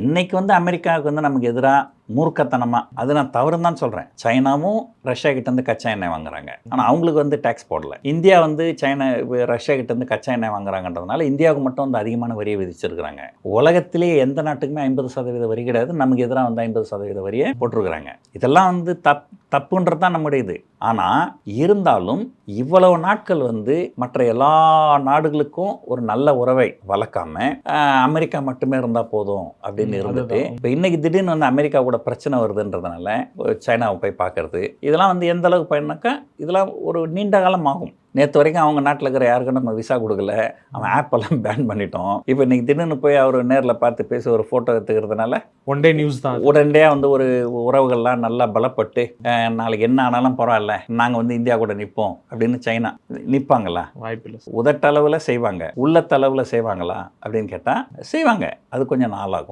இன்னைக்கு வந்து அமெரிக்காவுக்கு வந்து நமக்கு எதிராக மூர்க்கத்தனமாக, அது நான் தவறுன்னு தான் சொல்கிறேன். சைனாவும் ரஷ்யா கிட்டேருந்து கச்சா எண்ணெய் வாங்குறாங்க, ஆனால் அவங்களுக்கு வந்து டேக்ஸ் போடல. இந்தியா வந்து ரஷ்யா கிட்டேருந்து கச்சா எண்ணெய் வாங்குறாங்கன்றதுனால இந்தியாவுக்கு மட்டும் வந்து அதிகமான வரியை விதிச்சிருக்கிறாங்க. உலகத்திலேயே எந்த நாட்டுக்குமே 50% வரி கிடையாது, நமக்கு எதிராக வந்து 50% வரியை போட்டிருக்கிறாங்க. இதெல்லாம் வந்து தப்புன்றது தான் நம்முடைய இது. ஆனால் இருந்தாலும் இவ்வளவு நாட்கள் வந்து மற்ற எல்லா நாடுகளுக்கும் ஒரு நல்ல உறவை வளர்க்காம அமெரிக்கா மட்டுமே இருந்தால் போதும் அப்படின்னு இருந்துட்டு, இப்போ இன்னைக்கு திடீர்னு வந்து அமெரிக்கா கூட பிரச்சனை வருதுன்றதுனால சைனாவை போய் பார்க்கறது, இதெல்லாம் வந்து எந்த அளவுக்கு பயனாக்கா இதெல்லாம் ஒரு நீண்ட காலம் ஆகும். நேற்று வரைக்கும் அவங்க நாட்டில் இருக்கிற யாருக்கும் நம்ம விசா கொடுக்கல, அவன் ஆப்பெல்லாம் பேன் பண்ணிட்டோம். இப்போ இன்றைக்கி திடீர்னு போய் அவர் நேரில் பார்த்து பேசி ஒரு ஃபோட்டோ எடுத்துக்கிறதுனால ஒன் டே நியூஸ் தான். உடனடியாக வந்து ஒரு உறவுகள்லாம் நல்லா பலப்பட்டு நாளைக்கு என்ன ஆனாலும் பரவாயில்ல, நாங்கள் வந்து இந்தியா கூட நிற்போம் அப்படின்னு சைனா நிற்பாங்களா? வாய்ப்பில்லை. உதட்டளவில் செய்வாங்க, உள்ளத்தளவில் செய்வாங்களா அப்படின்னு கேட்டால் செய்வாங்க. அது கொஞ்சம் நாளாகும்.